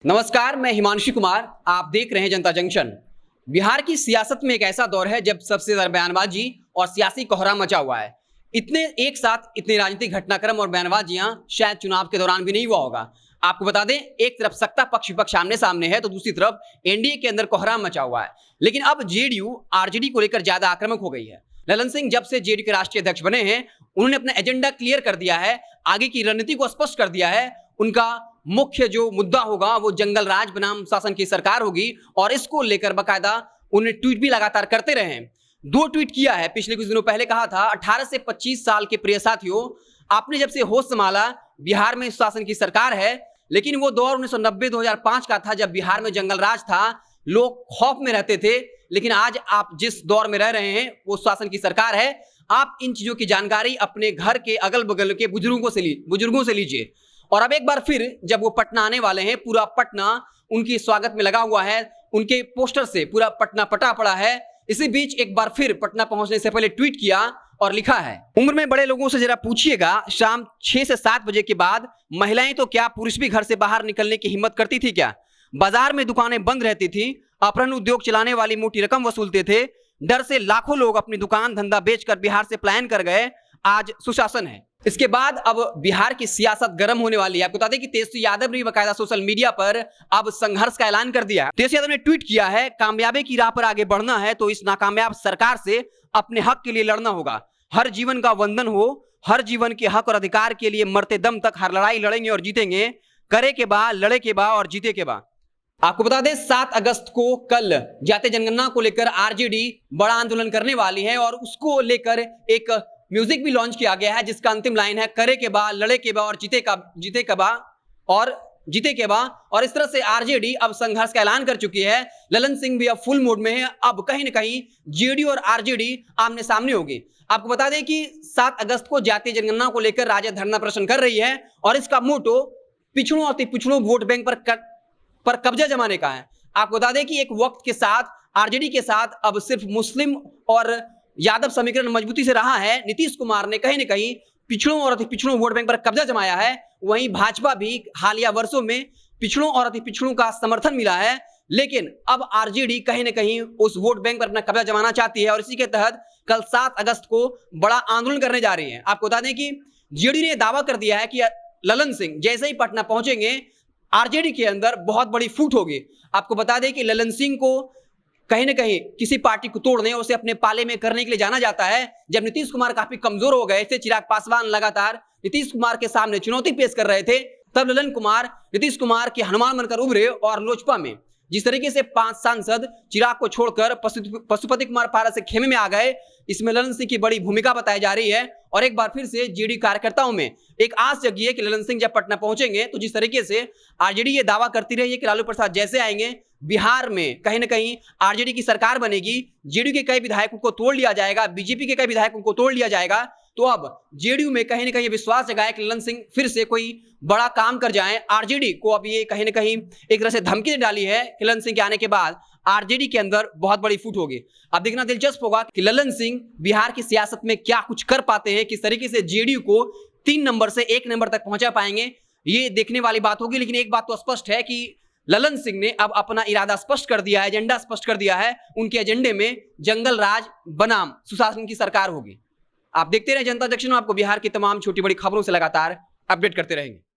नमस्कार, मैं हिमांशु कुमार। आप देख रहे हैं जनता जंक्शन। बिहार की सियासत में एक ऐसा दौर है जब सबसे ज्यादा बयानबाजी और सियासी कोहराम मचा हुआ है। इतने एक साथ इतने राजनीतिक घटनाक्रम और बयानबाजियां शायद चुनाव के दौरान भी नहीं हुआ होगा। आपको बता दें, एक तरफ सत्ता पक्ष विपक्ष आमने सामने है तो दूसरी तरफ एनडीए के अंदर कोहराम मचा हुआ है। लेकिन अब जेडीयू आरजेडी को लेकर ज्यादा आक्रामक हो गई है। ललन सिंह जब से जेडीयू के राष्ट्रीय अध्यक्ष बने हैं, उन्होंने अपना एजेंडा क्लियर कर दिया है, आगे की रणनीति को स्पष्ट कर दिया है। उनका मुख्य जो मुद्दा होगा वो जंगल राज बनाम शासन की सरकार होगी और इसको लेकर बकायदा उन्हें ट्वीट भी लगातार करते रहे हैं। 2 ट्वीट किया है पिछले कुछ दिनों पहले। कहा था, 18 से 25 साल के प्रिय साथियों, आपने जब से होश संभाला बिहार में शासन की सरकार है। लेकिन वो दौर 1990-2005 का था जब बिहार में जंगल राज था, लोग खौफ में रहते थे। लेकिन आज आप जिस दौर में रह रहे हैं वो शासन की सरकार है। आप इन चीजों की जानकारी अपने घर के अगल बगल के बुजुर्गों से लीजिए। और अब एक बार फिर जब वो पटना आने वाले हैं, पूरा पटना उनके स्वागत में लगा हुआ है। उनके पोस्टर से पूरा पटना पटा पड़ा है। इसी बीच एक बार फिर पटना पहुंचने से पहले ट्वीट किया और लिखा है, उम्र में बड़े लोगों से जरा पूछिएगा, शाम 6 से 7 बजे के बाद महिलाएं तो क्या पुरुष भी घर से बाहर निकलने की हिम्मत करती थी क्या? बाजार में दुकानें बंद रहती थी, अपहरण उद्योग चलाने वाली मोटी रकम वसूलते थे। डर से लाखों लोग अपनी दुकान धंधा बेचकर बिहार से पलायन कर गए। आज सुशासन है। इसके बाद अब बिहार की सियासत गर्म होने वाली है। आपको बता दें कि तेजस्वी यादव ने बकायदा सोशल मीडिया पर अब संघर्ष का ऐलान कर दिया है। तेजस्वी यादव ने ट्वीट किया है, कामयाबी की राह पर आगे बढ़ना है तो इस नाकामयाब सरकार से अपने हक के लिए लड़ना होगा। हर जीवन का वंदन हो, हर जीवन के हक और अधिकार के लिए मरते दम तक हर लड़ाई लड़ेंगे और जीतेंगे। करे के बा, लड़े के बा और जीते के बा। आपको बता दें, 7 अगस्त को कल जातीय जनगणना को लेकर आरजेडी बड़ा आंदोलन करने वाली है और उसको लेकर एक म्यूजिक भी लॉन्च किया गया है जिसका अंतिम लाइन है, करे के बा, लड़े के बा और जीते के बा। और इस तरह से आरजेडी अब संघर्ष का ऐलान कर चुकी है। ललन सिंह भी अब फुल मोड में है। अब कहीं ना कहीं जेडीयू और आरजेडी आमने सामने होगी। आपको बता दें कि 7 अगस्त को जातीय जनगणना को लेकर राजद धरना प्रदर्शन कर रही है और इसका मोटो पिछड़ों और पिछड़ों वोट बैंक पर कब्जा जमाने का है। आपको बता दें कि एक वक्त के साथ आरजेडी के साथ अब सिर्फ मुस्लिम और यादव समीकरण मजबूती से रहा है। नीतीश कुमार ने कहीं ना कहीं पिछड़ों और अति पिछड़ों वोट बैंक पर कब्जा जमाया है। वहीं भाजपा भी हालिया वर्षों में पिछड़ों और अति पिछड़ों का समर्थन मिला है। लेकिन अब आरजेडी कहीं ना कहीं उस वोट बैंक पर अपना कब्जा जमाना चाहती है और इसी के तहत कल 7 अगस्त को बड़ा आंदोलन करने जा रही है। आपको बता दें कि जेडीयू ने दावा कर दिया है कि ललन सिंह जैसे ही पटना पहुंचेंगे, आरजेडी के अंदर बहुत बड़ी फूट होगी। आपको बता दें कि ललन सिंह को कहीं ना कहीं किसी पार्टी को तोड़ने और उसे अपने पाले में करने के लिए जाना जाता है। जब नीतीश कुमार काफी कमजोर हो गए थे, चिराग पासवान लगातार नीतीश कुमार के सामने चुनौती पेश कर रहे थे, तब ललन कुमार नीतीश कुमार के हनुमान बनकर उभरे और लोजपा में जिस तरीके से 5 सांसद चिराग को छोड़कर पशुपति कुमार पारस से खेमे में आ गए, इसमें ललन सिंह की बड़ी भूमिका बताई जा रही है। और एक बार फिर से जेडीयू कार्यकर्ताओं में एक आस जगी है कि ललन सिंह जब पटना पहुंचेंगे तो जिस तरीके से आरजेडी ये दावा करती रही है कि लालू प्रसाद जैसे आएंगे बिहार में कहीं ना कहीं आरजेडी की सरकार बनेगी, जेडीयू के कई विधायकों को तोड़ लिया जाएगा, बीजेपी के कई विधायकों को तोड़ लिया जाएगा। तो अब जेडीयू में कहीं ना कहीं विश्वास जगाया कि ललन सिंह फिर से कोई बड़ा काम कर जाएं। आरजेडी को अब ये कहीं ना कहीं एक तरह से धमकी डाली है कि ललन सिंह के आने के बाद आरजेडी के अंदर बहुत बड़ी फूट होगी। अब देखना दिलचस्प होगा कि ललन सिंह बिहार की सियासत में क्या कुछ कर पाते हैं, किस तरीके से जेडीयू को 3 नंबर से 1 नंबर तक पहुंचा पाएंगे, ये देखने वाली बात होगी। लेकिन एक बात तो स्पष्ट है कि ललन सिंह ने अब अपना इरादा स्पष्ट कर दिया है, एजेंडा स्पष्ट कर दिया है। उनके एजेंडे में जंगल राज बनाम सुशासन की सरकार होगी। आप देखते रहे जनता जंक्शन, आपको बिहार की तमाम छोटी बड़ी खबरों से लगातार अपडेट करते रहेंगे।